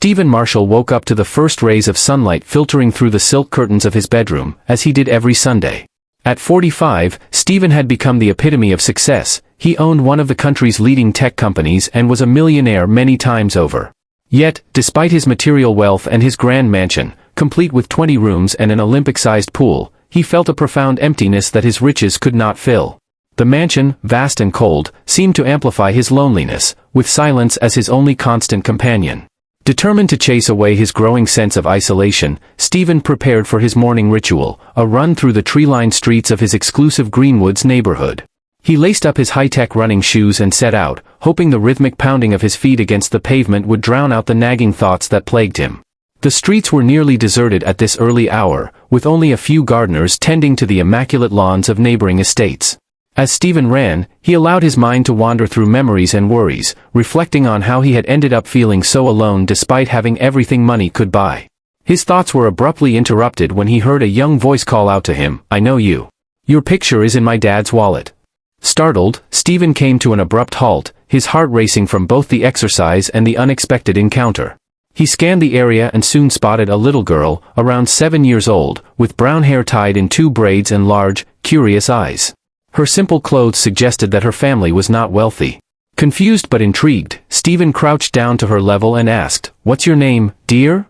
Stephen Marshall woke up to the first rays of sunlight filtering through the silk curtains of his bedroom, as he did every Sunday. At 45, Stephen had become the epitome of success. He owned one of the country's leading tech companies and was a millionaire many times over. Yet, despite his material wealth and his grand mansion, complete with 20 rooms and an Olympic-sized pool, he felt a profound emptiness that his riches could not fill. The mansion, vast and cold, seemed to amplify his loneliness, with silence as his only constant companion. Determined to chase away his growing sense of isolation, Stephen prepared for his morning ritual, a run through the tree-lined streets of his exclusive Greenwoods neighborhood. He laced up his high-tech running shoes and set out, hoping the rhythmic pounding of his feet against the pavement would drown out the nagging thoughts that plagued him. The streets were nearly deserted at this early hour, with only a few gardeners tending to the immaculate lawns of neighboring estates. As Stephen ran, he allowed his mind to wander through memories and worries, reflecting on how he had ended up feeling so alone despite having everything money could buy. His thoughts were abruptly interrupted when he heard a young voice call out to him, "I know you. Your picture is in my dad's wallet." Startled, Stephen came to an abrupt halt, his heart racing from both the exercise and the unexpected encounter. He scanned the area and soon spotted a little girl, around 7 years old, with brown hair tied in 2 braids and large, curious eyes. Her simple clothes suggested that her family was not wealthy. Confused but intrigued, Stephen crouched down to her level and asked, "What's your name, dear?"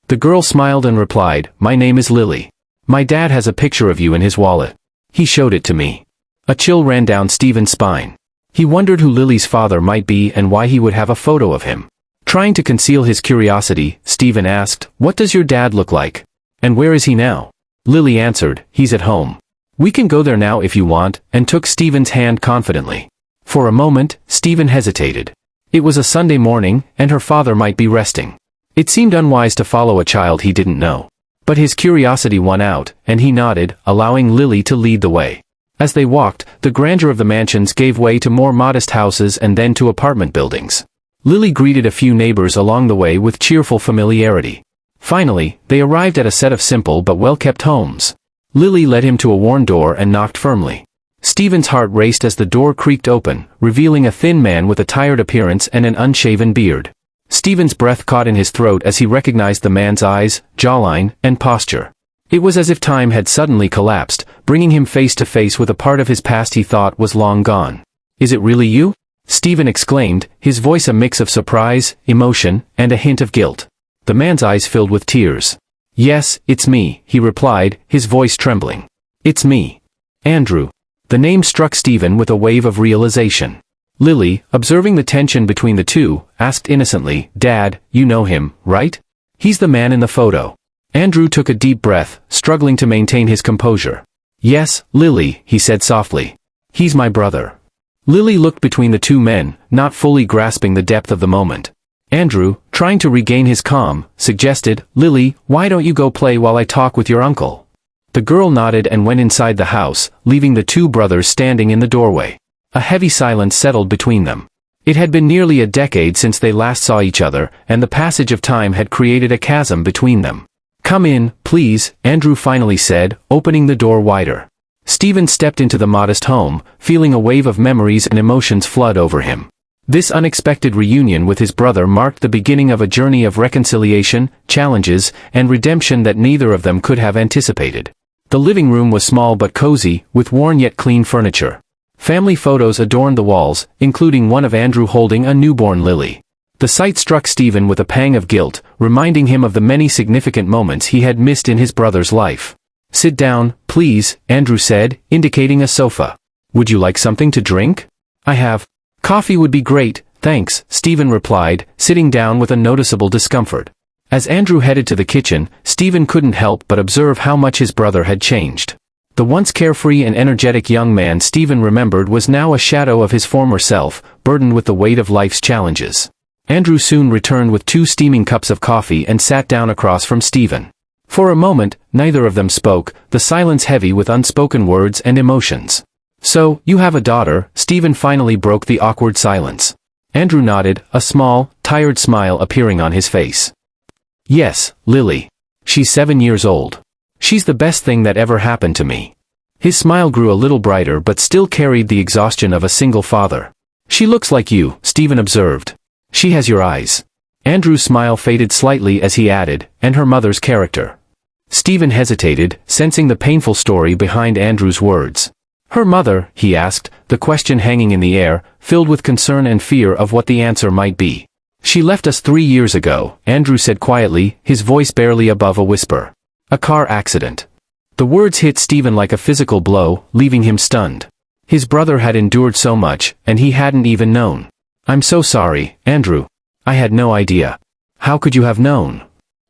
The girl smiled and replied, "My name is Lily. My dad has a picture of you in his wallet. He showed it to me." A chill ran down Stephen's spine. He wondered who Lily's father might be and why he would have a photo of him. Trying to conceal his curiosity, Stephen asked, "What does your dad look like? And where is he now?" Lily answered, "He's at home. We can go there now if you want," and took Stephen's hand confidently. For a moment, Stephen hesitated. It was a Sunday morning, and her father might be resting. It seemed unwise to follow a child he didn't know. But his curiosity won out, and he nodded, allowing Lily to lead the way. As they walked, the grandeur of the mansions gave way to more modest houses and then to apartment buildings. Lily greeted a few neighbors along the way with cheerful familiarity. Finally, they arrived at a set of simple but well-kept homes. Lily led him to a worn door and knocked firmly. Stephen's heart raced as the door creaked open, revealing a thin man with a tired appearance and an unshaven beard. Stephen's breath caught in his throat as he recognized the man's eyes, jawline, and posture. It was as if time had suddenly collapsed, bringing him face to face with a part of his past he thought was long gone. "Is it really you?" Stephen exclaimed, his voice a mix of surprise, emotion, and a hint of guilt. The man's eyes filled with tears. "Yes, it's me," he replied, his voice trembling. "It's me. Andrew." The name struck Stephen with a wave of realization. Lily, observing the tension between the two, asked innocently, "Dad, you know him, right? He's the man in the photo." Andrew took a deep breath, struggling to maintain his composure. "Yes, Lily," he said softly. "He's my brother." Lily looked between the two men, not fully grasping the depth of the moment. Andrew, trying to regain his calm, suggested, "Lily, why don't you go play while I talk with your uncle?" The girl nodded and went inside the house, leaving the two brothers standing in the doorway. A heavy silence settled between them. It had been nearly a decade since they last saw each other, and the passage of time had created a chasm between them. "Come in, please," Andrew finally said, opening the door wider. Stephen stepped into the modest home, feeling a wave of memories and emotions flood over him. This unexpected reunion with his brother marked the beginning of a journey of reconciliation, challenges, and redemption that neither of them could have anticipated. The living room was small but cozy, with worn yet clean furniture. Family photos adorned the walls, including one of Andrew holding a newborn Lily. The sight struck Stephen with a pang of guilt, reminding him of the many significant moments he had missed in his brother's life. "Sit down, please," Andrew said, indicating a sofa. "Would you like something to drink?" "I have. Coffee would be great, thanks," Stephen replied, sitting down with a noticeable discomfort. As Andrew headed to the kitchen, Stephen couldn't help but observe how much his brother had changed. The once carefree and energetic young man Stephen remembered was now a shadow of his former self, burdened with the weight of life's challenges. Andrew soon returned with 2 steaming cups of coffee and sat down across from Stephen. For a moment, neither of them spoke, the silence heavy with unspoken words and emotions. "So, you have a daughter," Stephen finally broke the awkward silence. Andrew nodded, a small, tired smile appearing on his face. "Yes, Lily. She's 7 years old. She's the best thing that ever happened to me." His smile grew a little brighter but still carried the exhaustion of a single father. "She looks like you," Stephen observed. "She has your eyes." Andrew's smile faded slightly as he added, and her mother's character. Stephen hesitated, sensing the painful story behind Andrew's words. Her mother, he asked, the question hanging in the air, filled with concern and fear of what the answer might be. She left us 3 years ago, Andrew said quietly, his voice barely above a whisper. A car accident. The words hit Stephen like a physical blow, leaving him stunned. His brother had endured so much, and he hadn't even known. I'm so sorry, Andrew. I had no idea. How could you have known?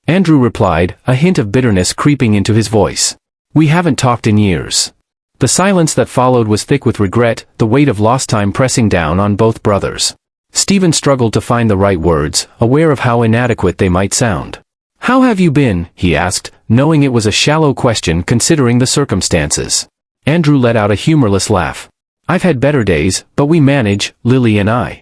Andrew replied, a hint of bitterness creeping into his voice. We haven't talked in years. The silence that followed was thick with regret, the weight of lost time pressing down on both brothers. Stephen struggled to find the right words, aware of how inadequate they might sound. How have you been? He asked, knowing it was a shallow question considering the circumstances. Andrew let out a humorless laugh. I've had better days, but we manage, Lily and I.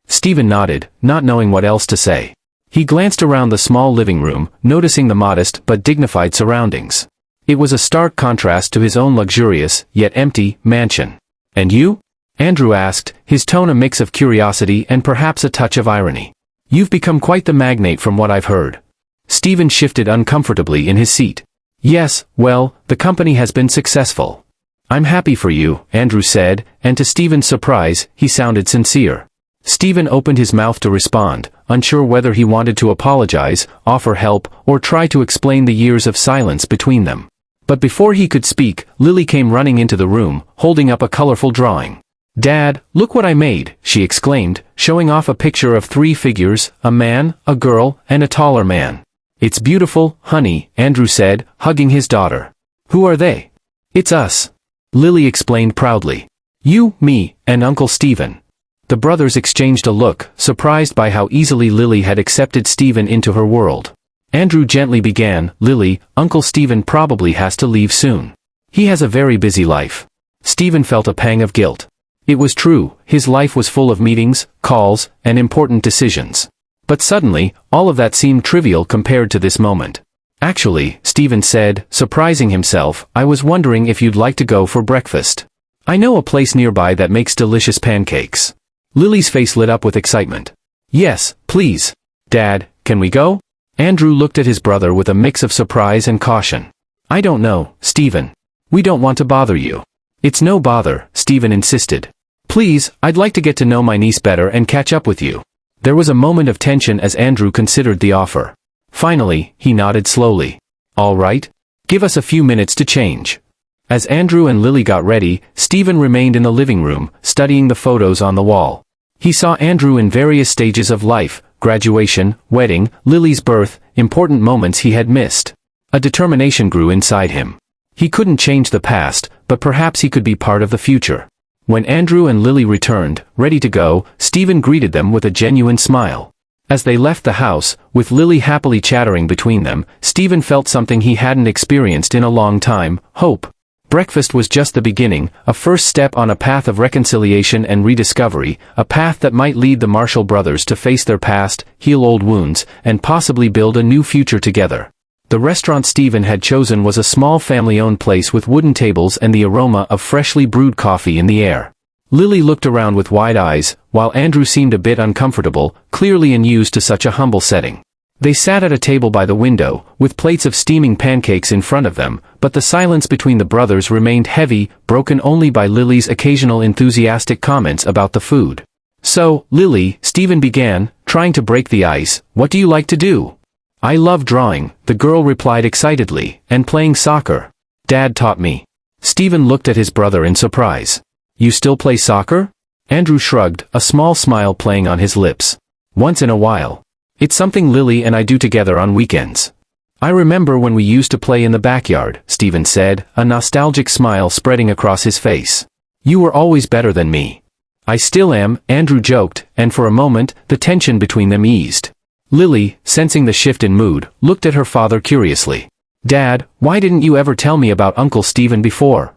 Stephen nodded, not knowing what else to say. He glanced around the small living room, noticing the modest but dignified surroundings. It was a stark contrast to his own luxurious, yet empty, mansion. And you? Andrew asked, his tone a mix of curiosity and perhaps a touch of irony. You've become quite the magnate from what I've heard. Stephen shifted uncomfortably in his seat. Yes, well, the company has been successful. I'm happy for you, Andrew said, and to Stephen's surprise, he sounded sincere. Stephen opened his mouth to respond, unsure whether he wanted to apologize, offer help, or try to explain the years of silence between them. But before he could speak, Lily came running into the room, holding up a colorful drawing. Dad, look what I made, she exclaimed, showing off a picture of 3 figures, a man, a girl, and a taller man. It's beautiful, honey, Andrew said, hugging his daughter. Who are they? It's us. Lily explained proudly. You, me, and Uncle Stephen. The brothers exchanged a look, surprised by how easily Lily had accepted Stephen into her world. Andrew gently began, Lily, Uncle Stephen probably has to leave soon. He has a very busy life. Stephen felt a pang of guilt. It was true, his life was full of meetings, calls, and important decisions. But suddenly, all of that seemed trivial compared to this moment. Actually, Stephen said, surprising himself, I was wondering if you'd like to go for breakfast. I know a place nearby that makes delicious pancakes. Lily's face lit up with excitement. Yes, please. Dad, can we go? Andrew looked at his brother with a mix of surprise and caution. I don't know, Stephen. We don't want to bother you. It's no bother, Stephen insisted. Please, I'd like to get to know my niece better and catch up with you. There was a moment of tension as Andrew considered the offer. Finally, he nodded slowly. All right. Give us a few minutes to change. As Andrew and Lily got ready, Stephen remained in the living room, studying the photos on the wall. He saw Andrew in various stages of life, graduation, wedding, Lily's birth, important moments he had missed. A determination grew inside him. He couldn't change the past, but perhaps he could be part of the future. When Andrew and Lily returned, ready to go, Stephen greeted them with a genuine smile. As they left the house, with Lily happily chattering between them, Stephen felt something he hadn't experienced in a long time, hope. Breakfast was just the beginning, a first step on a path of reconciliation and rediscovery, a path that might lead the Marshall brothers to face their past, heal old wounds, and possibly build a new future together. The restaurant Stephen had chosen was a small family-owned place with wooden tables and the aroma of freshly brewed coffee in the air. Lily looked around with wide eyes, while Andrew seemed a bit uncomfortable, clearly unused to such a humble setting. They sat at a table by the window, with plates of steaming pancakes in front of them, but the silence between the brothers remained heavy, broken only by Lily's occasional enthusiastic comments about the food. So, Lily, Stephen began, trying to break the ice, what do you like to do? I love drawing, the girl replied excitedly, and playing soccer. Dad taught me. Stephen looked at his brother in surprise. You still play soccer? Andrew shrugged, a small smile playing on his lips. Once in a while. It's something Lily and I do together on weekends. I remember when we used to play in the backyard, Stephen said, a nostalgic smile spreading across his face. You were always better than me. I still am, Andrew joked, and for a moment, the tension between them eased. Lily, sensing the shift in mood, looked at her father curiously. Dad, why didn't you ever tell me about Uncle Stephen before?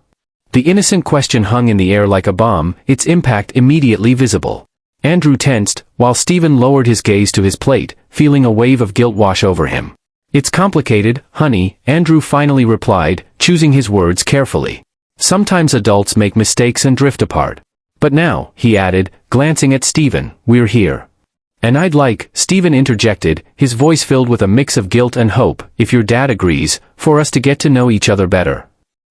The innocent question hung in the air like a bomb, its impact immediately visible. Andrew tensed, while Stephen lowered his gaze to his plate, feeling a wave of guilt wash over him. It's complicated, honey, Andrew finally replied, choosing his words carefully. Sometimes adults make mistakes and drift apart. But now, he added, glancing at Stephen, we're here. And Stephen interjected, his voice filled with a mix of guilt and hope, if your dad agrees, for us to get to know each other better.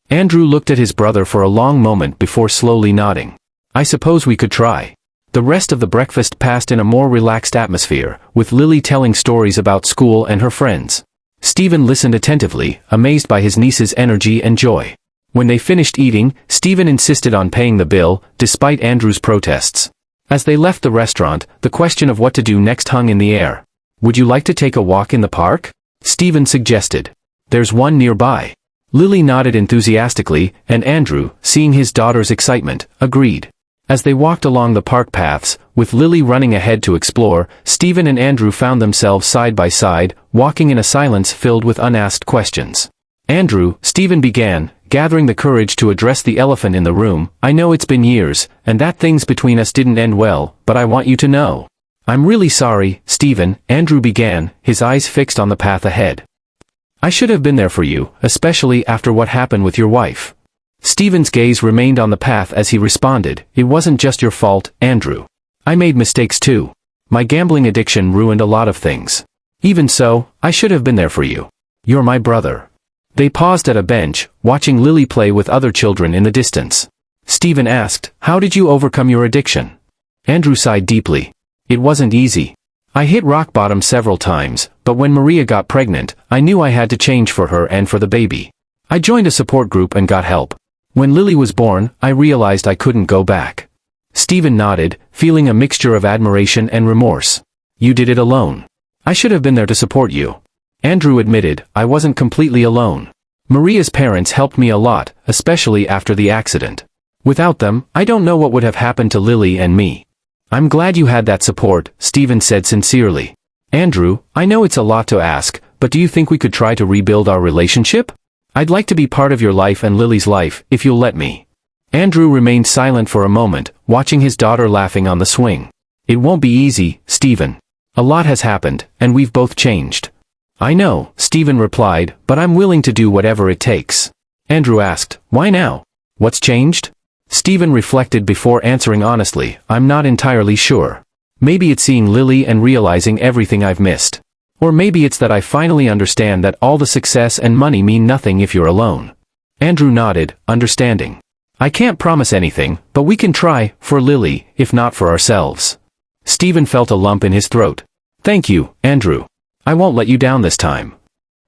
Andrew looked at his brother for a long moment before slowly nodding. I suppose we could try. The rest of the breakfast passed in a more relaxed atmosphere, with Lily telling stories about school and her friends. Stephen listened attentively, amazed by his niece's energy and joy. When they finished eating, Stephen insisted on paying the bill, despite Andrew's protests. As they left the restaurant, the question of what to do next hung in the air. Would you like to take a walk in the park? Stephen suggested. There's one nearby. Lily nodded enthusiastically, and Andrew, seeing his daughter's excitement, agreed. As they walked along the park paths, with Lily running ahead to explore, Stephen and Andrew found themselves side by side, walking in a silence filled with unasked questions. Andrew, Stephen began, gathering the courage to address the elephant in the room, I know it's been years, and that things between us didn't end well, but I want you to know. I'm really sorry, Stephen, Andrew began, his eyes fixed on the path ahead. I should have been there for you, especially after what happened with your wife. Stephen's gaze remained on the path as he responded, it wasn't just your fault, Andrew. I made mistakes too. My gambling addiction ruined a lot of things. Even so, I should have been there for you. You're my brother. They paused at a bench, watching Lily play with other children in the distance. Stephen asked, how did you overcome your addiction? Andrew sighed deeply. It wasn't easy. I hit rock bottom several times, but when Maria got pregnant, I knew I had to change for her and for the baby. I joined a support group and got help. When Lily was born, I realized I couldn't go back. Stephen nodded, feeling a mixture of admiration and remorse. You did it alone. I should have been there to support you. Andrew admitted, I wasn't completely alone. Maria's parents helped me a lot, especially after the accident. Without them, I don't know what would have happened to Lily and me. I'm glad you had that support, Stephen said sincerely. Andrew, I know it's a lot to ask, but do you think we could try to rebuild our relationship? I'd like to be part of your life and Lily's life, if you'll let me. Andrew remained silent for a moment, watching his daughter laughing on the swing. It won't be easy, Stephen. A lot has happened, and we've both changed. I know, Stephen replied, but I'm willing to do whatever it takes. Andrew asked, why now? What's changed? Stephen reflected before answering honestly, I'm not entirely sure. Maybe it's seeing Lily and realizing everything I've missed. Or maybe it's that I finally understand that all the success and money mean nothing if you're alone. Andrew nodded, understanding. I can't promise anything, but we can try, for Lily, if not for ourselves. Stephen felt a lump in his throat. Thank you, Andrew. I won't let you down this time.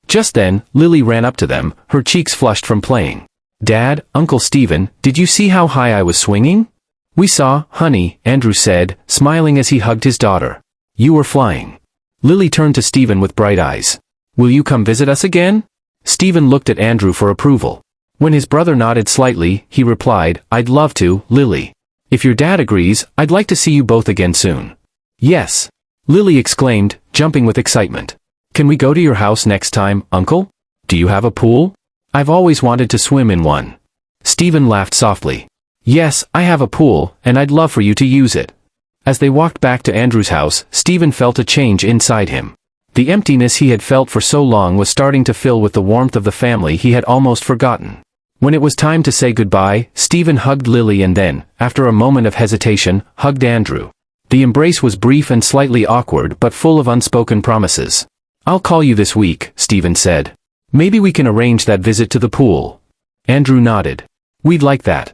Just then, Lily ran up to them, her cheeks flushed from playing. Dad, Uncle Stephen, did you see how high I was swinging? We saw, honey, Andrew said, smiling as he hugged his daughter. You were flying. Lily turned to Stephen with bright eyes. Will you come visit us again? Stephen looked at Andrew for approval. When his brother nodded slightly, he replied, I'd love to, Lily. If your dad agrees, I'd like to see you both again soon. Yes. Lily exclaimed, jumping with excitement. Can we go to your house next time, Uncle? Do you have a pool? I've always wanted to swim in one. Stephen laughed softly. Yes, I have a pool, and I'd love for you to use it. As they walked back to Andrew's house, Stephen felt a change inside him. The emptiness he had felt for so long was starting to fill with the warmth of the family he had almost forgotten. When it was time to say goodbye, Stephen hugged Lily and then, after a moment of hesitation, hugged Andrew. The embrace was brief and slightly awkward but full of unspoken promises. I'll call you this week, Stephen said. Maybe we can arrange that visit to the pool. Andrew nodded. We'd like that.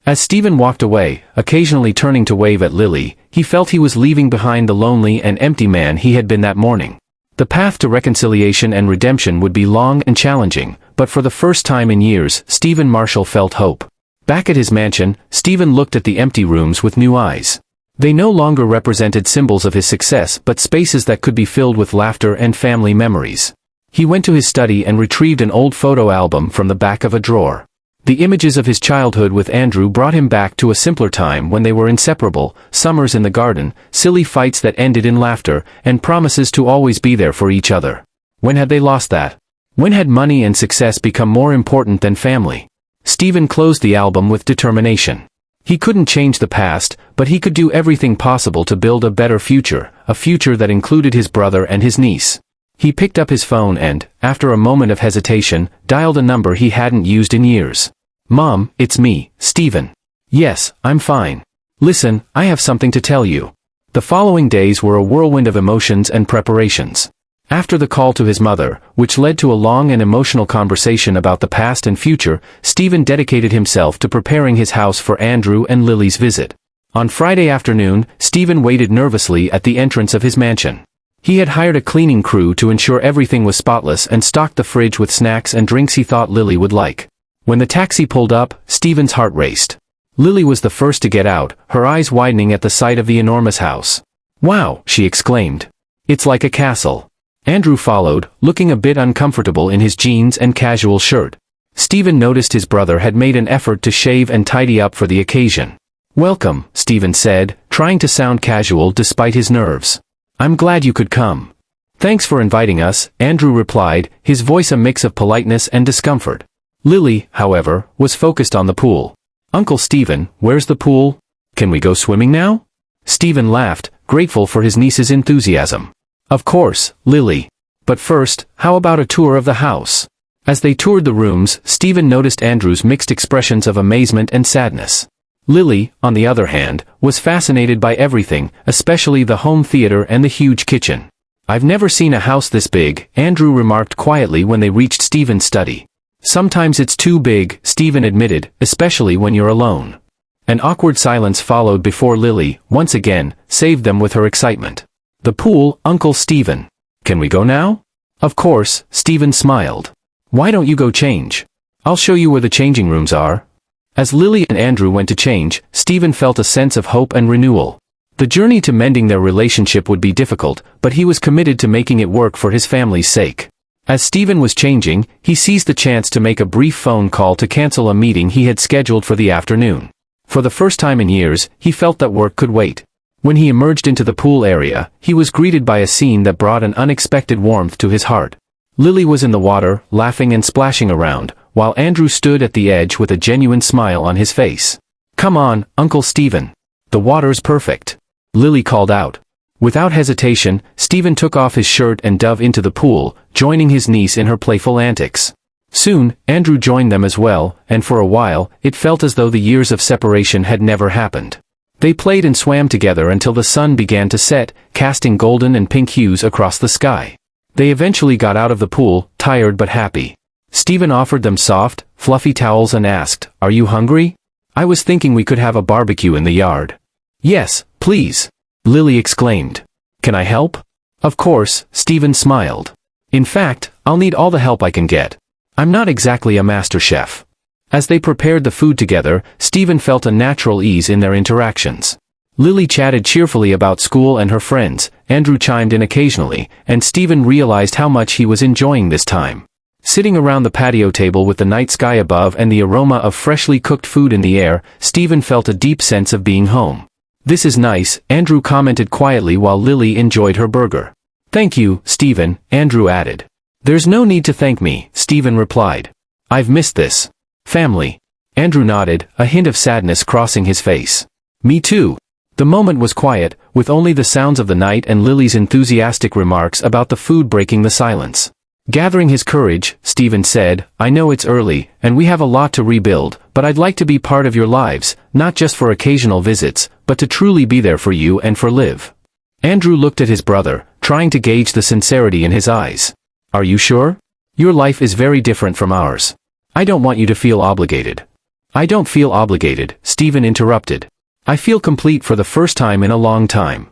As Stephen walked away, occasionally turning to wave at Lily, he felt he was leaving behind the lonely and empty man he had been that morning. The path to reconciliation and redemption would be long and challenging, but for the first time in years, Stephen Marshall felt hope. Back at his mansion, Stephen looked at the empty rooms with new eyes. They no longer represented symbols of his success but spaces that could be filled with laughter and family memories. He went to his study and retrieved an old photo album from the back of a drawer. The images of his childhood with Andrew brought him back to a simpler time when they were inseparable, summers in the garden, silly fights that ended in laughter, and promises to always be there for each other. When had they lost that? When had money and success become more important than family? Stephen closed the album with determination. He couldn't change the past, but he could do everything possible to build a better future, a future that included his brother and his niece. He picked up his phone and, after a moment of hesitation, dialed a number he hadn't used in years. Mom, it's me, Stephen. Yes, I'm fine. Listen, I have something to tell you. The following days were a whirlwind of emotions and preparations. After the call to his mother, which led to a long and emotional conversation about the past and future, Stephen dedicated himself to preparing his house for Andrew and Lily's visit. On Friday afternoon, Stephen waited nervously at the entrance of his mansion. He had hired a cleaning crew to ensure everything was spotless and stocked the fridge with snacks and drinks he thought Lily would like. When the taxi pulled up, Stephen's heart raced. Lily was the first to get out, her eyes widening at the sight of the enormous house. "Wow," she exclaimed. "It's like a castle." Andrew followed, looking a bit uncomfortable in his jeans and casual shirt. Stephen noticed his brother had made an effort to shave and tidy up for the occasion. "Welcome," Stephen said, trying to sound casual despite his nerves. "I'm glad you could come." "Thanks for inviting us," Andrew replied, his voice a mix of politeness and discomfort. Lily, however, was focused on the pool. "Uncle Stephen, where's the pool? Can we go swimming now?" Stephen laughed, grateful for his niece's enthusiasm. "Of course, Lily. But first, how about a tour of the house?" As they toured the rooms, Stephen noticed Andrew's mixed expressions of amazement and sadness. Lily, on the other hand, was fascinated by everything, especially the home theater and the huge kitchen. "I've never seen a house this big," Andrew remarked quietly when they reached Stephen's study. "Sometimes it's too big," Stephen admitted, "especially when you're alone." An awkward silence followed before Lily, once again, saved them with her excitement. "The pool, Uncle Stephen. Can we go now?" "Of course," Stephen smiled. "Why don't you go change? I'll show you where the changing rooms are." As Lily and Andrew went to change, Stephen felt a sense of hope and renewal. The journey to mending their relationship would be difficult, but he was committed to making it work for his family's sake. As Stephen was changing, he seized the chance to make a brief phone call to cancel a meeting he had scheduled for the afternoon. For the first time in years, he felt that work could wait. When he emerged into the pool area, he was greeted by a scene that brought an unexpected warmth to his heart. Lily was in the water, laughing and splashing around, while Andrew stood at the edge with a genuine smile on his face. "Come on, Uncle Stephen. The water's perfect," Lily called out. Without hesitation, Stephen took off his shirt and dove into the pool, joining his niece in her playful antics. Soon, Andrew joined them as well, and for a while, it felt as though the years of separation had never happened. They played and swam together until the sun began to set, casting golden and pink hues across the sky. They eventually got out of the pool, tired but happy. Stephen offered them soft, fluffy towels and asked, "Are you hungry? I was thinking we could have a barbecue in the yard." "Yes, please," Lily exclaimed. "Can I help?" "Of course," Stephen smiled. "In fact, I'll need all the help I can get. I'm not exactly a master chef." As they prepared the food together, Stephen felt a natural ease in their interactions. Lily chatted cheerfully about school and her friends, Andrew chimed in occasionally, and Stephen realized how much he was enjoying this time. Sitting around the patio table with the night sky above and the aroma of freshly cooked food in the air, Stephen felt a deep sense of being home. "This is nice," Andrew commented quietly while Lily enjoyed her burger. "Thank you, Stephen," Andrew added. "There's no need to thank me," Stephen replied. "I've missed this. Family." Andrew nodded, a hint of sadness crossing his face. "Me too." The moment was quiet, with only the sounds of the night and Lily's enthusiastic remarks about the food breaking the silence. Gathering his courage, Stephen said, "I know it's early, and we have a lot to rebuild, but I'd like to be part of your lives, not just for occasional visits, but to truly be there for you and for Liv." Andrew looked at his brother, trying to gauge the sincerity in his eyes. "Are you sure? Your life is very different from ours. I don't want you to feel obligated." "I don't feel obligated," Stephen interrupted. "I feel complete for the first time in a long time."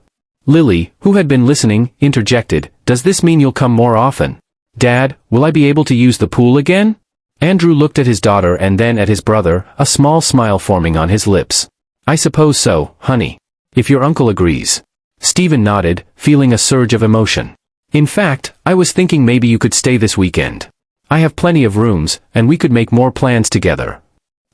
Lily, who had been listening, interjected, "Does this mean you'll come more often? Dad, will I be able to use the pool again?" Andrew looked at his daughter and then at his brother, a small smile forming on his lips. "I suppose so, honey. If your uncle agrees." Stephen nodded, feeling a surge of emotion. "In fact, I was thinking maybe you could stay this weekend. I have plenty of rooms, and we could make more plans together."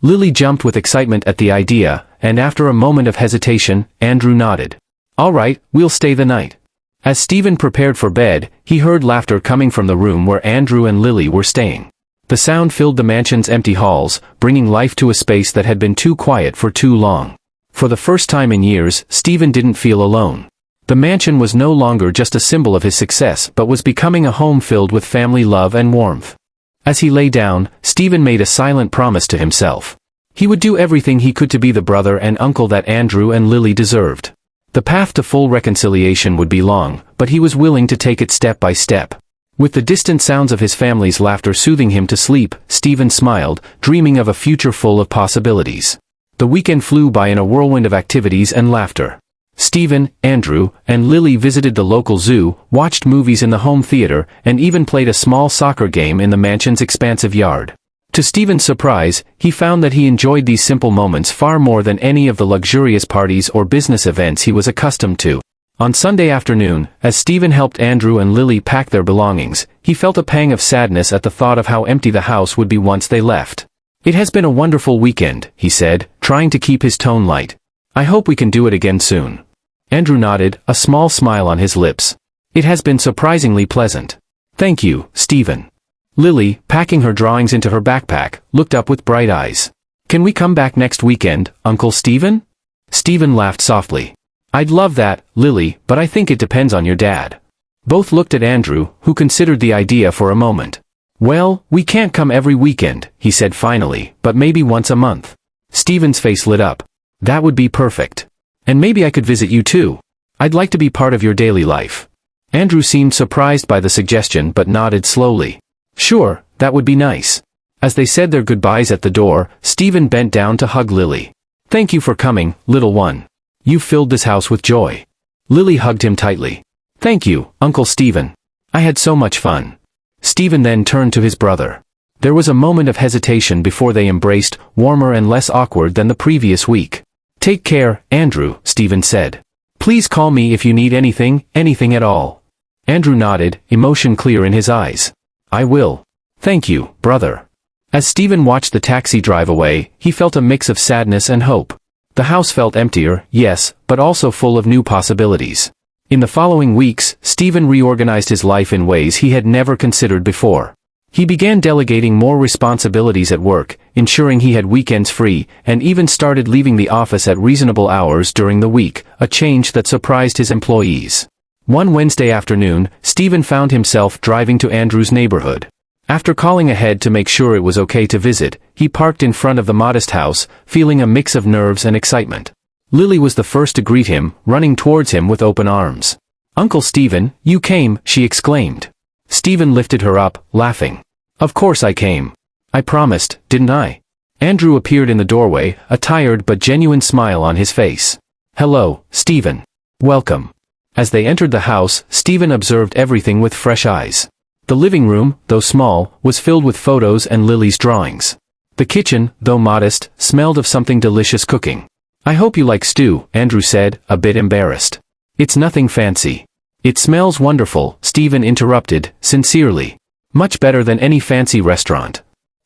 Lily jumped with excitement at the idea, and after a moment of hesitation, Andrew nodded. "All right, we'll stay the night." As Stephen prepared for bed, he heard laughter coming from the room where Andrew and Lily were staying. The sound filled the mansion's empty halls, bringing life to a space that had been too quiet for too long. For the first time in years, Stephen didn't feel alone. The mansion was no longer just a symbol of his success but was becoming a home filled with family love and warmth. As he lay down, Stephen made a silent promise to himself. He would do everything he could to be the brother and uncle that Andrew and Lily deserved. The path to full reconciliation would be long, but he was willing to take it step by step. With the distant sounds of his family's laughter soothing him to sleep, Stephen smiled, dreaming of a future full of possibilities. The weekend flew by in a whirlwind of activities and laughter. Stephen, Andrew, and Lily visited the local zoo, watched movies in the home theater, and even played a small soccer game in the mansion's expansive yard. To Stephen's surprise, he found that he enjoyed these simple moments far more than any of the luxurious parties or business events he was accustomed to. On Sunday afternoon, as Stephen helped Andrew and Lily pack their belongings, he felt a pang of sadness at the thought of how empty the house would be once they left. "It has been a wonderful weekend," he said, trying to keep his tone light. "I hope we can do it again soon." Andrew nodded, a small smile on his lips. "It has been surprisingly pleasant." "Thank you, Stephen." Lily, packing her drawings into her backpack, looked up with bright eyes. "Can we come back next weekend, Uncle Stephen?" Stephen laughed softly. "I'd love that, Lily, but I think it depends on your dad." Both looked at Andrew, who considered the idea for a moment. "Well, we can't come every weekend," he said finally, "but maybe once a month." Stephen's face lit up. "That would be perfect. And maybe I could visit you too. I'd like to be part of your daily life." Andrew seemed surprised by the suggestion but nodded slowly. "Sure, that would be nice." As they said their goodbyes at the door, Stephen bent down to hug Lily. "Thank you for coming, little one. You've filled this house with joy." Lily hugged him tightly. "Thank you, Uncle Stephen. I had so much fun." Stephen then turned to his brother. There was a moment of hesitation before they embraced, warmer and less awkward than the previous week. "Take care, Andrew," Stephen said. "Please call me if you need anything at all." Andrew nodded, emotion clear in his eyes. "I will. Thank you, brother." As Stephen watched the taxi drive away, he felt a mix of sadness and hope. The house felt emptier, yes, but also full of new possibilities. In the following weeks, Stephen reorganized his life in ways he had never considered before. He began delegating more responsibilities at work, ensuring he had weekends free, and even started leaving the office at reasonable hours during the week, a change that surprised his employees. One Wednesday afternoon, Stephen found himself driving to Andrew's neighborhood. After calling ahead to make sure it was okay to visit, he parked in front of the modest house, feeling a mix of nerves and excitement. Lily was the first to greet him, running towards him with open arms. "Uncle Stephen, you came," she exclaimed. Stephen lifted her up, laughing. "Of course I came. I promised, didn't I?" Andrew appeared in the doorway, a tired but genuine smile on his face. "Hello, Stephen. Welcome." As they entered the house, Stephen observed everything with fresh eyes. The living room, though small, was filled with photos and Lily's drawings. The kitchen, though modest, smelled of something delicious cooking. "I hope you like stew," Andrew said, a bit embarrassed. "It's nothing fancy." "It smells wonderful," Stephen interrupted, sincerely. "Much better than any fancy restaurant."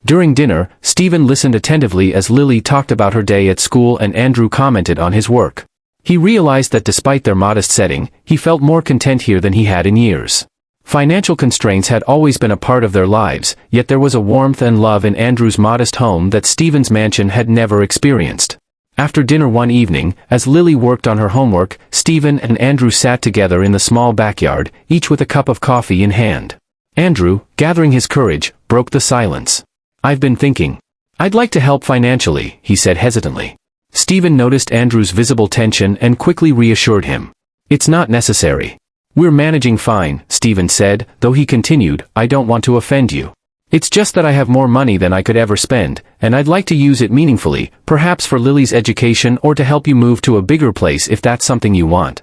During dinner, Stephen listened attentively as Lily talked about her day at school and Andrew commented on his work. He realized that despite their modest setting, he felt more content here than he had in years. Financial constraints had always been a part of their lives, yet there was a warmth and love in Andrew's modest home that Stephen's mansion had never experienced. After dinner one evening, as Lily worked on her homework, Stephen and Andrew sat together in the small backyard, each with a cup of coffee in hand. Andrew, gathering his courage, broke the silence. "I've been thinking. I'd like to help financially," he said hesitantly. Stephen noticed Andrew's visible tension and quickly reassured him. "It's not necessary. We're managing fine," Stephen said, though he continued, "I don't want to offend you. It's just that I have more money than I could ever spend, and I'd like to use it meaningfully, perhaps for Lily's education or to help you move to a bigger place if that's something you want."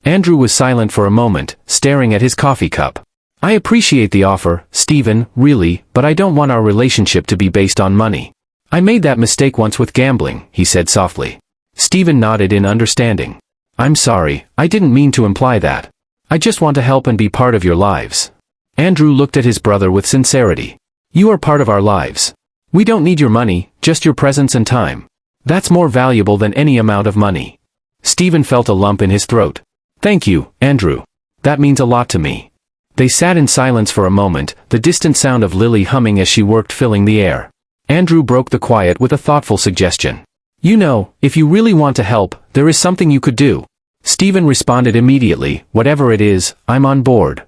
Andrew was silent for a moment, staring at his coffee cup. "I appreciate the offer, Stephen, really, but I don't want our relationship to be based on money. I made that mistake once with gambling," he said softly. Stephen nodded in understanding. "I'm sorry, I didn't mean to imply that. I just want to help and be part of your lives." Andrew looked at his brother with sincerity. "You are part of our lives. We don't need your money, just your presence and time. That's more valuable than any amount of money." Stephen felt a lump in his throat. "Thank you, Andrew. That means a lot to me." They sat in silence for a moment, the distant sound of Lily humming as she worked filling the air. Andrew broke the quiet with a thoughtful suggestion. "You know, if you really want to help, there is something you could do." Stephen responded immediately, "Whatever it is, I'm on board.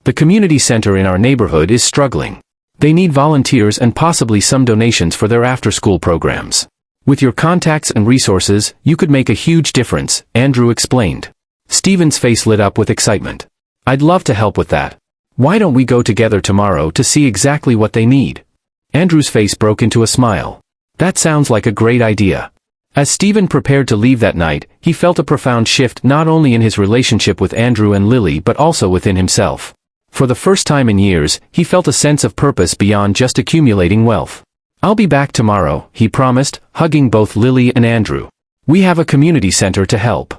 The community center in our neighborhood is struggling. They need volunteers and possibly some donations for their after-school programs. With your contacts and resources, you could make a huge difference," Andrew explained. Stephen's face lit up with excitement. I'd love to help with that. Why don't we go together tomorrow to see exactly what they need? Andrew's face broke into a smile. That sounds like a great idea. As Stephen prepared to leave that night, he felt a profound shift not only in his relationship with Andrew and Lily but also within himself. For the first time in years, he felt a sense of purpose beyond just accumulating wealth. I'll be back tomorrow, he promised, hugging both Lily and Andrew. We have a community center to help.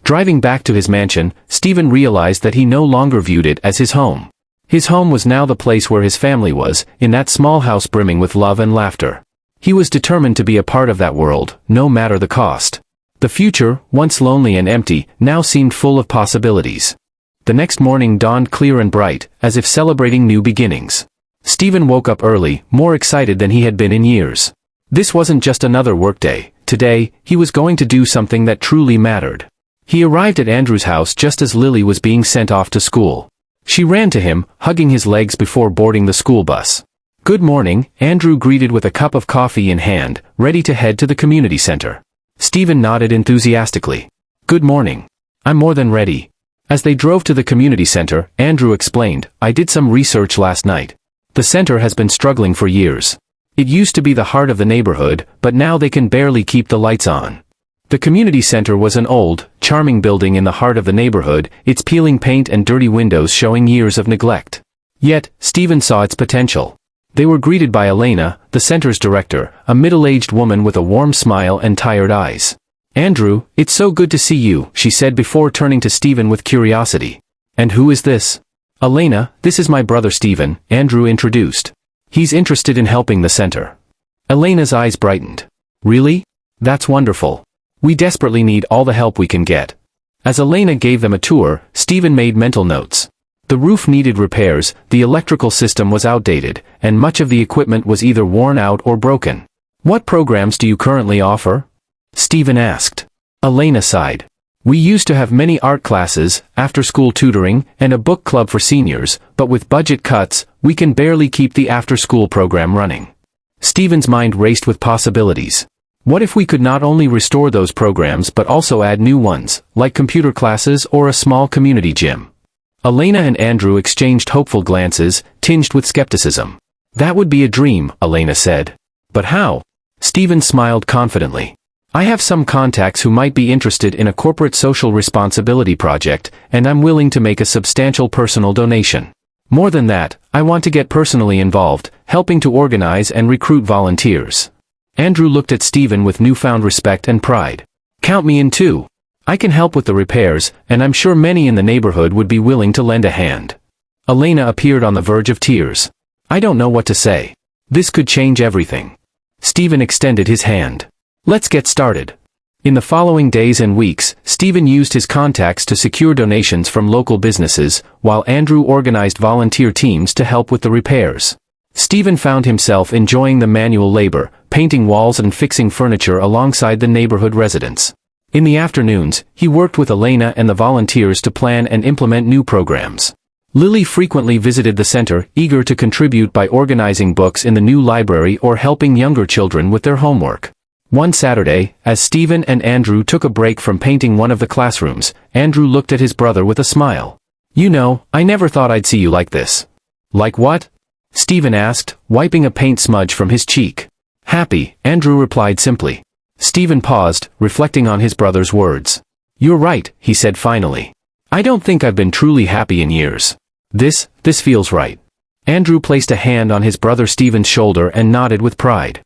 Driving back to his mansion, Stephen realized that he no longer viewed it as his home. His home was now the place where his family was, in that small house brimming with love and laughter. He was determined to be a part of that world, no matter the cost. The future, once lonely and empty, now seemed full of possibilities. The next morning dawned clear and bright, as if celebrating new beginnings. Stephen woke up early, more excited than he had been in years. This wasn't just another workday. Today, he was going to do something that truly mattered. He arrived at Andrew's house just as Lily was being sent off to school. She ran to him, hugging his legs before boarding the school bus. Good morning, Andrew greeted with a cup of coffee in hand, ready to head to the community center. Stephen nodded enthusiastically. Good morning. I'm more than ready. As they drove to the community center, Andrew explained, I did some research last night. The center has been struggling for years. It used to be the heart of the neighborhood, but now they can barely keep the lights on. The community center was an old, charming building in the heart of the neighborhood, its peeling paint and dirty windows showing years of neglect. Yet, Stephen saw its potential. They were greeted by Elena, the center's director, a middle-aged woman with a warm smile and tired eyes. Andrew, it's so good to see you, she said before turning to Stephen with curiosity. And who is this? Elena, this is my brother Stephen, Andrew introduced. He's interested in helping the center. Elena's eyes brightened. Really? That's wonderful. We desperately need all the help we can get. As Elena gave them a tour, Stephen made mental notes. The roof needed repairs, the electrical system was outdated, and much of the equipment was either worn out or broken. What programs do you currently offer? Stephen asked. Elena sighed. We used to have many art classes, after-school tutoring, and a book club for seniors, but with budget cuts, we can barely keep the after-school program running. Stephen's mind raced with possibilities. What if we could not only restore those programs but also add new ones, like computer classes or a small community gym? Elena and Andrew exchanged hopeful glances, tinged with skepticism. That would be a dream, Elena said. But how? Stephen smiled confidently. I have some contacts who might be interested in a corporate social responsibility project, and I'm willing to make a substantial personal donation. More than that, I want to get personally involved, helping to organize and recruit volunteers. Andrew looked at Stephen with newfound respect and pride. Count me in too. I can help with the repairs, and I'm sure many in the neighborhood would be willing to lend a hand. Elena appeared on the verge of tears. I don't know what to say. This could change everything. Stephen extended his hand. Let's get started. In the following days and weeks, Stephen used his contacts to secure donations from local businesses, while Andrew organized volunteer teams to help with the repairs. Stephen found himself enjoying the manual labor, painting walls and fixing furniture alongside the neighborhood residents. In the afternoons, he worked with Elena and the volunteers to plan and implement new programs. Lily frequently visited the center, eager to contribute by organizing books in the new library or helping younger children with their homework. One Saturday, as Stephen and Andrew took a break from painting one of the classrooms, Andrew looked at his brother with a smile. You know, I never thought I'd see you like this. Like what? Stephen asked, wiping a paint smudge from his cheek. Happy, Andrew replied simply. Stephen paused, reflecting on his brother's words. You're right, he said finally. I don't think I've been truly happy in years. This feels right. Andrew placed a hand on his brother Stephen's shoulder and nodded with pride.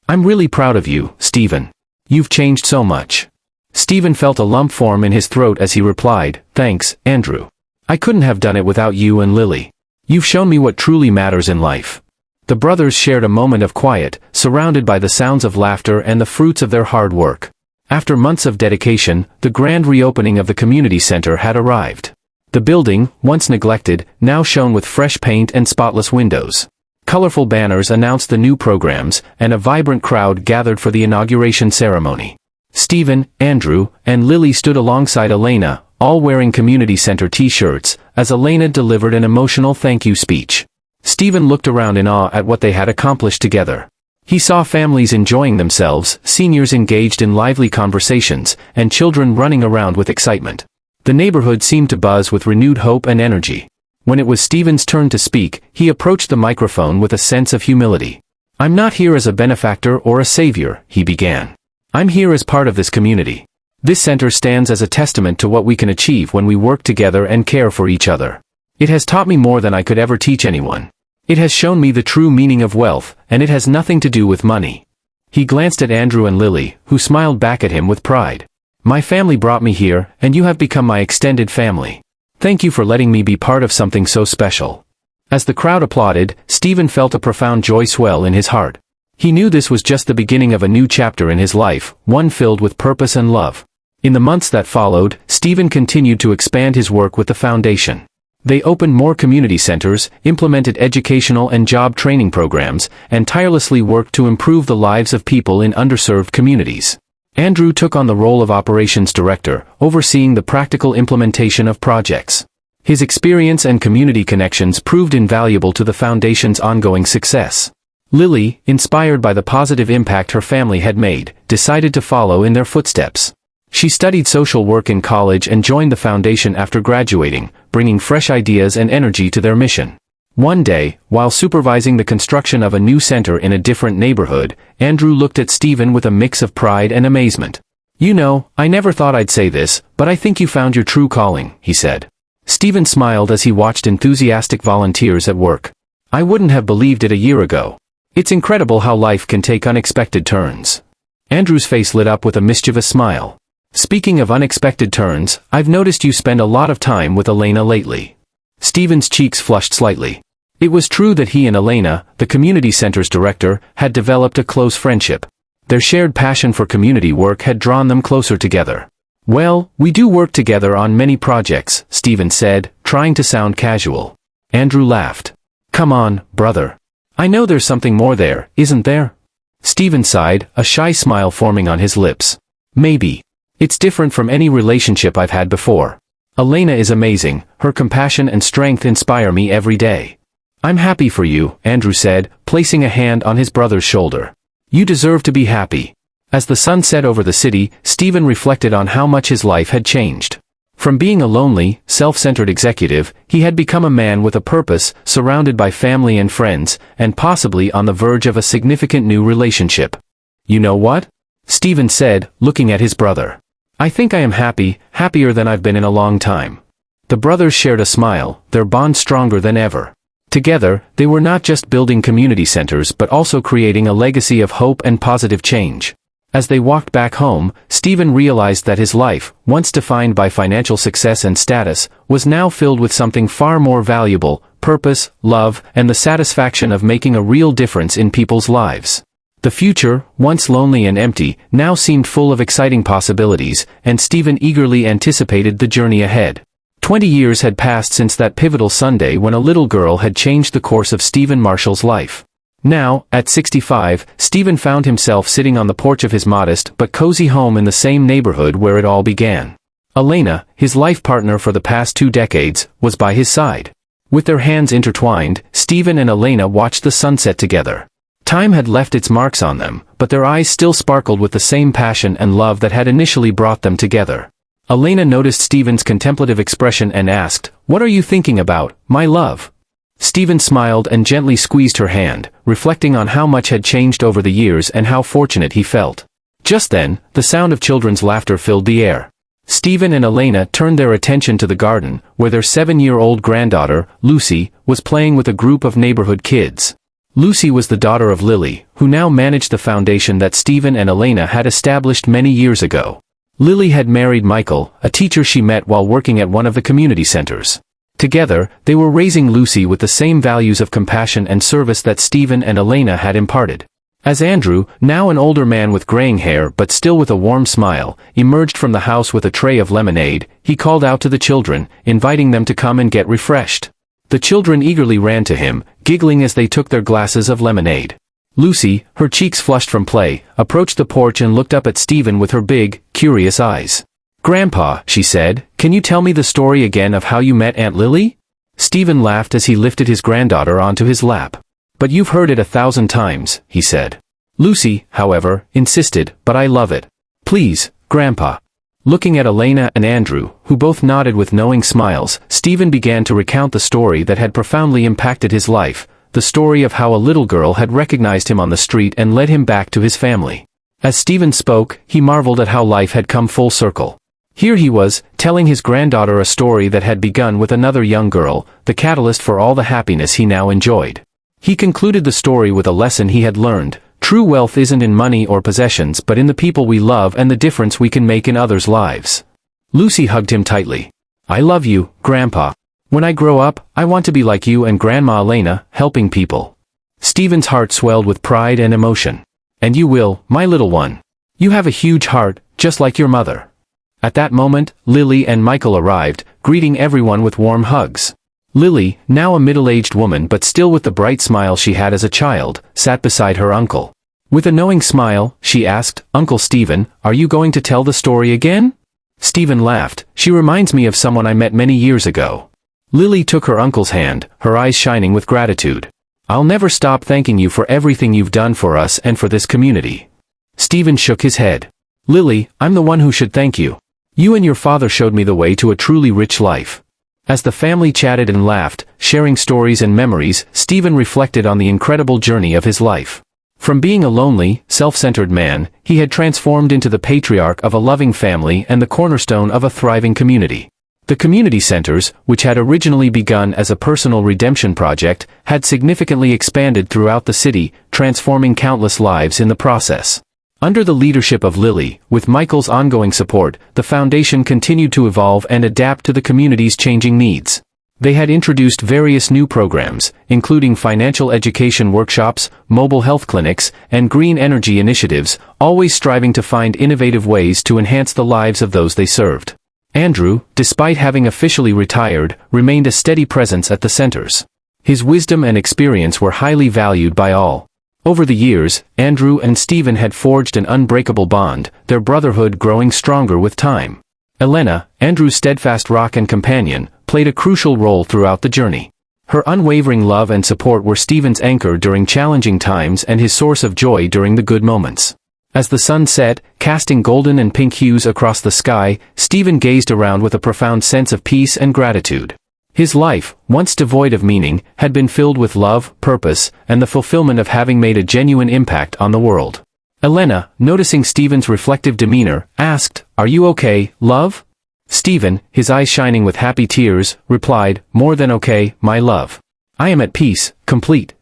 I'm really proud of you, Stephen. You've changed so much. Stephen felt a lump form in his throat as he replied, Thanks, Andrew. I couldn't have done it without you and Lily. You've shown me what truly matters in life. The brothers shared a moment of quiet, surrounded by the sounds of laughter and the fruits of their hard work. After months of dedication, the grand reopening of the community center had arrived. The building, once neglected, now shone with fresh paint and spotless windows. Colorful banners announced the new programs, and a vibrant crowd gathered for the inauguration ceremony. Stephen, Andrew, and Lily stood alongside Elena, all wearing community center t-shirts, as Elena delivered an emotional thank you speech. Stephen looked around in awe at what they had accomplished together. He saw families enjoying themselves, seniors engaged in lively conversations, and children running around with excitement. The neighborhood seemed to buzz with renewed hope and energy. When it was Stephen's turn to speak, he approached the microphone with a sense of humility. "I'm not here as a benefactor or a savior," he began. "I'm here as part of this community. This center stands as a testament to what we can achieve when we work together and care for each other. It has taught me more than I could ever teach anyone. It has shown me the true meaning of wealth, and it has nothing to do with money." He glanced at Andrew and Lily, who smiled back at him with pride. "My family brought me here, and you have become my extended family. Thank you for letting me be part of something so special." As the crowd applauded, Stephen felt a profound joy swell in his heart. He knew this was just the beginning of a new chapter in his life, one filled with purpose and love. In the months that followed, Stephen continued to expand his work with the foundation. They opened more community centers, implemented educational and job training programs, and tirelessly worked to improve the lives of people in underserved communities. Andrew took on the role of operations director, overseeing the practical implementation of projects. His experience and community connections proved invaluable to the foundation's ongoing success. Lily, inspired by the positive impact her family had made, decided to follow in their footsteps. She studied social work in college and joined the foundation after graduating, bringing fresh ideas and energy to their mission. One day, while supervising the construction of a new center in a different neighborhood, Andrew looked at Stephen with a mix of pride and amazement. "You know, I never thought I'd say this, but I think you found your true calling," he said. Stephen smiled as he watched enthusiastic volunteers at work. "I wouldn't have believed it a year ago. It's incredible how life can take unexpected turns." Andrew's face lit up with a mischievous smile. "Speaking of unexpected turns, I've noticed you spend a lot of time with Elena lately." Stephen's cheeks flushed slightly. It was true that he and Elena, the community center's director, had developed a close friendship. Their shared passion for community work had drawn them closer together. "Well, we do work together on many projects," Stephen said, trying to sound casual. Andrew laughed. "Come on, brother. I know there's something more there, isn't there?" Stephen sighed, a shy smile forming on his lips. "Maybe. It's different from any relationship I've had before. Elena is amazing, her compassion and strength inspire me every day." "I'm happy for you," Andrew said, placing a hand on his brother's shoulder. "You deserve to be happy." As the sun set over the city, Stephen reflected on how much his life had changed. From being a lonely, self-centered executive, he had become a man with a purpose, surrounded by family and friends, and possibly on the verge of a significant new relationship. "You know what?" Stephen said, looking at his brother. "I think I am happy, happier than I've been in a long time." The brothers shared a smile, their bond stronger than ever. Together, they were not just building community centers but also creating a legacy of hope and positive change. As they walked back home, Stephen realized that his life, once defined by financial success and status, was now filled with something far more valuable: purpose, love, and the satisfaction of making a real difference in people's lives. The future, once lonely and empty, now seemed full of exciting possibilities, and Stephen eagerly anticipated the journey ahead. 20 years had passed since that pivotal Sunday when a little girl had changed the course of Stephen Marshall's life. Now, at 65, Stephen found himself sitting on the porch of his modest but cozy home in the same neighborhood where it all began. Elena, his life partner for the past 2 decades, was by his side. With their hands intertwined, Stephen and Elena watched the sunset together. Time had left its marks on them, but their eyes still sparkled with the same passion and love that had initially brought them together. Elena noticed Stephen's contemplative expression and asked, "What are you thinking about, my love?" Stephen smiled and gently squeezed her hand, reflecting on how much had changed over the years and how fortunate he felt. Just then, the sound of children's laughter filled the air. Stephen and Elena turned their attention to the garden, where their 7-year-old granddaughter, Lucy, was playing with a group of neighborhood kids. Lucy was the daughter of Lily, who now managed the foundation that Stephen and Elena had established many years ago. Lily had married Michael, a teacher she met while working at one of the community centers. Together, they were raising Lucy with the same values of compassion and service that Stephen and Elena had imparted. As Andrew, now an older man with graying hair but still with a warm smile, emerged from the house with a tray of lemonade, he called out to the children, inviting them to come and get refreshed. The children eagerly ran to him, giggling as they took their glasses of lemonade. Lucy, her cheeks flushed from play, approached the porch and looked up at Stephen with her big, curious eyes. "Grandpa," she said, "can you tell me the story again of how you met Aunt Lily?" Stephen laughed as he lifted his granddaughter onto his lap. "But you've heard it 1,000 times, he said. Lucy, however, insisted, "But I love it. Please, Grandpa." Looking at Elena and Andrew, who both nodded with knowing smiles, Stephen began to recount the story that had profoundly impacted his life, the story of how a little girl had recognized him on the street and led him back to his family. As Stephen spoke, he marveled at how life had come full circle. Here he was, telling his granddaughter a story that had begun with another young girl, the catalyst for all the happiness he now enjoyed. He concluded the story with a lesson he had learned: true wealth isn't in money or possessions but in the people we love and the difference we can make in others' lives. Lucy hugged him tightly. "I love you, Grandpa. When I grow up, I want to be like you and Grandma Elena, helping people." Stephen's heart swelled with pride and emotion. "And you will, my little one. You have a huge heart, just like your mother." At that moment, Lily and Michael arrived, greeting everyone with warm hugs. Lily, now a middle-aged woman but still with the bright smile she had as a child, sat beside her uncle. With a knowing smile, she asked, "Uncle Stephen, are you going to tell the story again?" Stephen laughed. "She reminds me of someone I met many years ago." Lily took her uncle's hand, her eyes shining with gratitude. "I'll never stop thanking you for everything you've done for us and for this community." Stephen shook his head. "Lily, I'm the one who should thank you. You and your father showed me the way to a truly rich life." As the family chatted and laughed, sharing stories and memories, Stephen reflected on the incredible journey of his life. From being a lonely, self-centered man, he had transformed into the patriarch of a loving family and the cornerstone of a thriving community. The community centers, which had originally begun as a personal redemption project, had significantly expanded throughout the city, transforming countless lives in the process. Under the leadership of Lily, with Michael's ongoing support, the foundation continued to evolve and adapt to the community's changing needs. They had introduced various new programs, including financial education workshops, mobile health clinics, and green energy initiatives, always striving to find innovative ways to enhance the lives of those they served. Andrew, despite having officially retired, remained a steady presence at the centers. His wisdom and experience were highly valued by all. Over the years, Andrew and Stephen had forged an unbreakable bond, their brotherhood growing stronger with time. Elena, Andrew's steadfast rock and companion, played a crucial role throughout the journey. Her unwavering love and support were Stephen's anchor during challenging times and his source of joy during the good moments. As the sun set, casting golden and pink hues across the sky, Stephen gazed around with a profound sense of peace and gratitude. His life, once devoid of meaning, had been filled with love, purpose, and the fulfillment of having made a genuine impact on the world. Elena, noticing Stephen's reflective demeanor, asked, "Are you okay, love?" Stephen, his eyes shining with happy tears, replied, "More than okay, my love. I am at peace, complete."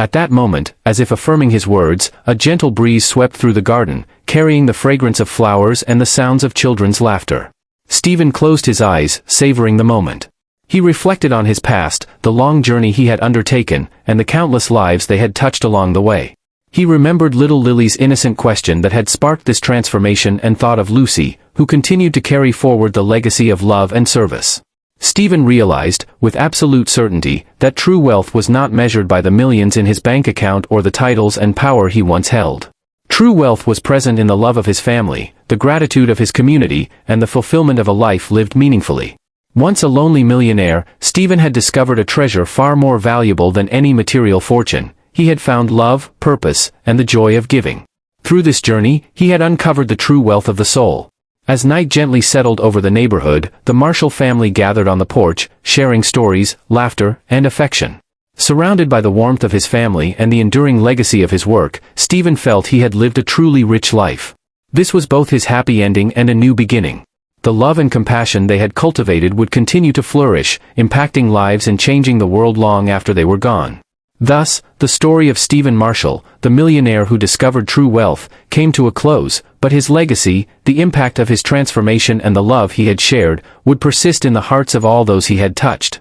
At that moment, as if affirming his words, a gentle breeze swept through the garden, carrying the fragrance of flowers and the sounds of children's laughter. Stephen closed his eyes, savoring the moment. He reflected on his past, the long journey he had undertaken, and the countless lives they had touched along the way. He remembered little Lily's innocent question that had sparked this transformation and thought of Lucy, who continued to carry forward the legacy of love and service. Stephen realized, with absolute certainty, that true wealth was not measured by the millions in his bank account or the titles and power he once held. True wealth was present in the love of his family, the gratitude of his community, and the fulfillment of a life lived meaningfully. Once a lonely millionaire, Stephen had discovered a treasure far more valuable than any material fortune. He had found love, purpose, and the joy of giving. Through this journey, he had uncovered the true wealth of the soul. As night gently settled over the neighborhood, the Marshall family gathered on the porch, sharing stories, laughter, and affection. Surrounded by the warmth of his family and the enduring legacy of his work, Stephen felt he had lived a truly rich life. This was both his happy ending and a new beginning. The love and compassion they had cultivated would continue to flourish, impacting lives and changing the world long after they were gone. Thus, the story of Stephen Marshall, the millionaire who discovered true wealth, came to a close, but his legacy, the impact of his transformation and the love he had shared, would persist in the hearts of all those he had touched.